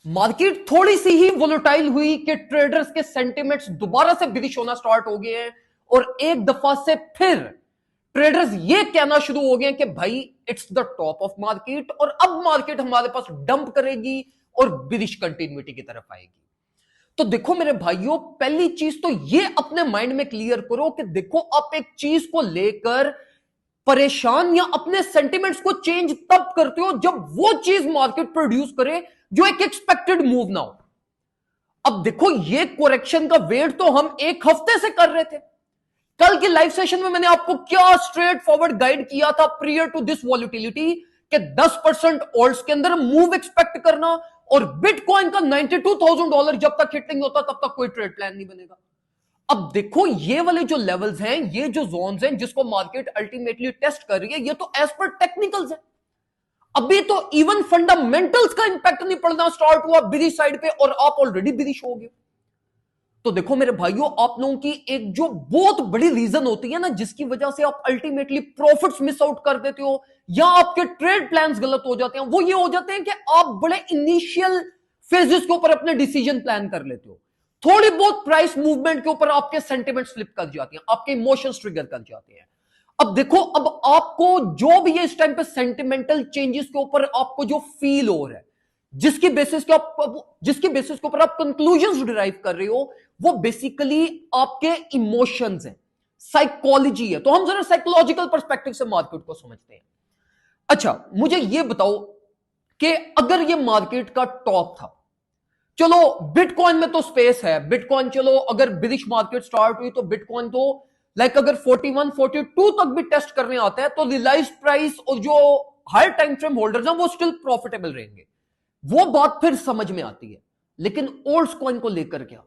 Market थोड़ी सी ही volatile हुई कि ट्रेडर्स के सेंटिमेंट्स दोबारा से बिरिश होना स्टार्ट हो गए हैं और एक दफा से फिर ट्रेडर्स ये कहना शुरू हो गए कि भाई it's the top of market और अब मार्केट हमारे पास डंप करेगी और बिरिश कंटिन्यूटी की तरफ आएगी। तो देखो मेरे भाइयों, पहली चीज तो ये अपने माइंड में क्लियर करो कि देखो आप एक चीज को लेकर परेशान या अपने सेंटिमेंट्स को चेंज तब करते हो जब वो चीज मार्केट प्रोड्यूस करे जो एक एक्सपेक्टेड मूव ना हो। अब देखो ये कोरेक्शन का वेट तो हम एक हफ्ते से कर रहे थे। कल के लाइव सेशन में मैंने आपको क्या स्ट्रेट फॉरवर्ड गाइड किया था प्रियर टू दिस वॉलिटिलिटी कि 10% ऑल्ट्स के अंदर मूव एक्सपेक्ट करना और बिटकॉइन का $92,000 जब तक हिट नहीं होता तब तक कोई ट्रेड प्लान नहीं बनेगा। अब देखो ये वाले जो लेवल्स हैं, ये जो जोन्स हैं जिसको मार्केट अल्टीमेटली टेस्ट कर रही है, ये तो एज पर टेक्निकल्स है। अभी तो इवन फंडामेंटल्स का इंपैक्ट नहीं पड़ना स्टार्ट हुआ बिरिश साइड पे और आप ऑलरेडी बिरिश हो गए। तो देखो मेरे भाइयों, आप लोगों की एक जो बहुत बड़ी रीजन होती है ना जिसकी वजह से आप अल्टीमेटली प्रॉफिट्स मिस आउट कर देते हो या आपके ट्रेड प्लान्स गलत हो जाते हैं, वो ये हो जाते हैं कि आप बड़े इनिशियल फेजेस के ऊपर अपने डिसीजन प्लान कर लेते हो। थोड़ी बहुत प्राइस मूवमेंट के ऊपर आपके सेंटिमेंट्स फ्लिप कर जाते हैं, आपके इमोशंस ट्रिगर कर जाते हैं। अब देखो, अब आपको जो भी ये इस टाइम पे सेंटिमेंटल चेंजेस के ऊपर आपको जो फील हो रहा है, जिसकी बेसिस के ऊपर आप कंक्लूजन्स डिराइव कर रहे हो, वो बेसिकली आपके इमोशंस हैं, साइकोलॉजी है। तो हम जरा साइकोलॉजिकल पर्सपेक्टिव से मार्केट को समझते हैं। अच्छा, मुझे ये बताओ कि अगर ये मार्केट का टॉप था, चलो बिटकॉइन में तो स्पेस है, बिटकॉइन चलो अगर बिरिश मार्केट स्टार्ट हुई तो बिटकॉइन तो अगर 41 42 तक भी टेस्ट करने आता है तो रियलाइज प्राइस और जो हायर टाइम फ्रेम होल्डर्स हैं वो स्टिल प्रॉफिटेबल रहेंगे, वो बात फिर समझ में आती है। लेकिन ओल्ड्स कॉइन को लेकर क्या?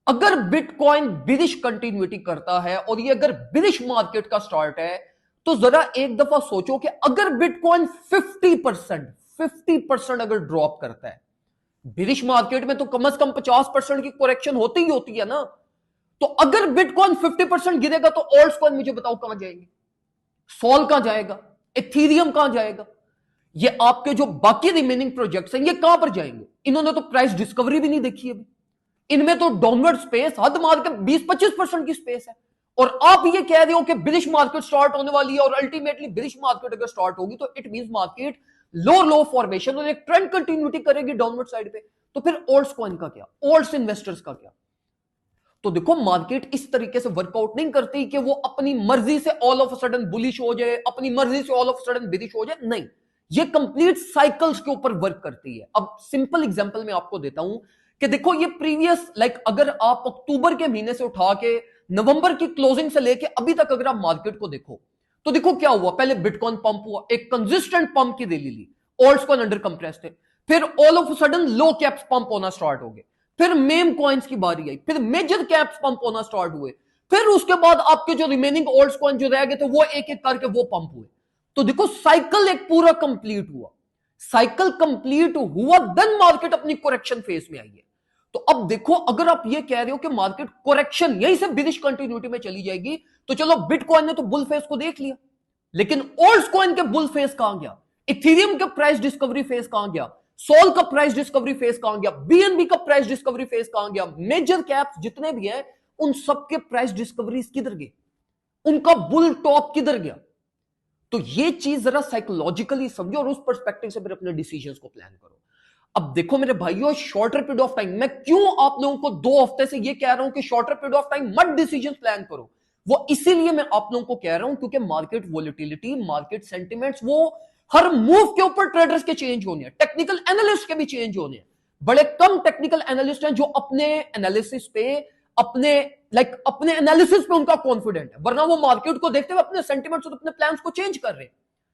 अगर बिटकॉइन बिरिश कंटिन्यूटी करता है और ये अगर बिरिश मार्केट का स्टार्ट है तो जरा एक दफा सोचो कि अगर बिटकॉइन 50% अगर ड्रॉप करता है, बिरिश मार्केट में तो कम से कम 50% की करेक्शन होती ही होती है ना। तो अगर बिटकॉइन 50% गिरेगा तो ऑल्ट्स कॉइन मुझे बताओ कहां जाएंगे? सोल कहां जाएगा? इथेरियम कहां जाएगा? ये आपके जो बाकी रिमेनिंग प्रोजेक्ट्स हैं ये कहां पर जाएंगे? इन्होंने तो प्राइस डिस्कवरी भी नहीं देखी अभी, इनमें तो डाउनवर्ड स्पेस हद मार के 20-25% की स्पेस है और आप ये कह रहे हो कि बिरिश मार्केट स्टार्ट होने वाली है और अल्टीमेटली बिरिश मार्केट अगर स्टार्ट होगी तो it means market low formation और एक ट्रेंड कंटिन्यूटी करेगी डाउनवर्ड साइड पे। तो फिर ओल्ड्स कॉइन का क्या? ओल्ड्स इन्वेस्टर्स का क्या? तो देखो मार्केट इस तरीके से वर्कआउट नहीं करती कि वो अपनी मर्जी से all of a sudden bullish हो जाए, अपनी मर्जी से all of a sudden bearish हो जाए, नहीं, ये कंप्लीट साइकिल्स के ऊपर वर्क करती है। अब सिंपल एग्जांपल मैं आपको देता हूं कि देखो ये प्रीवियस अगर आप अक्टूबर के महीने से उठा के नवंबर की क्लोजिंग से लेके अभी तक अगर आप मार्केट को देखो तो देखो क्या हुआ। पहले बिटकॉइन पंप हुआ, एक कंसिस्टेंट पंप की रैली ली, ऑल्ट्स कॉइन अंडर कंप्रेस थे, फिर all of sudden low caps pump होना स्टार्ट हो गए, फिर मेम कॉइन्स की बारी आई, फिर मेजर कैप्स पंप होना स्टार्ट हुए, फिर उसके बाद आपके जो रिमेनिंग ऑल्ट्स कॉइन जो रह गए थे वो एक एक करके वो पंप हुए। तो देखो साइकिल एक पूरा कंप्लीट हुआ, साइकिल कंप्लीट हुआ देन मार्केट अपनी करेक्शन फेज में आई है। तो अब देखो अगर आप ये कह रहे हो कि मार्केट करेक्शन यहीं से बिरिश कंटिन्यूटी में चली जाएगी तो चलो बिटकॉइन ने तो बुल फेस को देख लिया, लेकिन ओल्ड्स कॉइन के बुल फेस कहां गया? इथेरियम का प्राइस डिस्कवरी फेस कहां गया? सोल का प्राइस डिस्कवरी फेस कहां गया? बीएनबी का प्राइस डिस्कवरी फेस कहां गया? मेजर कैप्स जितने भी हैं उन सबके प्राइस डिस्कवरी किधर गए? उनका बुल टॉप किधर गया? तो ये चीज जरा साइकोलॉजिकली समझो और उस पर्सपेक्टिव से फिर अपने डिसीजंस को प्लान करो। अब देखो मेरे भाइयों, शॉर्टर पीरियड ऑफ टाइम, मैं क्यों आप लोगों को 2 हफ्ते से ये कह रहा हूं कि शॉर्टर पीरियड ऑफ टाइम मत डिसीजन प्लान करो, वो इसीलिए मैं आप लोगों को कह रहा हूं क्योंकि मार्केट वोलेटिलिटी, मार्केट सेंटिमेंट्स, वो हर मूव के ऊपर ट्रेडर्स के चेंज होने हैं, टेक्निकल एनालिस्ट के भी चेंज होने हैं। बड़े कम टेक्निकल एनालिस्ट हैं जो अपने एनालिसिस पे, अपने एनालिसिस पे उनका कॉन्फिडेंट है, वरना वो मार्केट को देखते हुए अपने सेंटिमेंट्स और अपने प्लान्स को चेंज कर रहे हैं।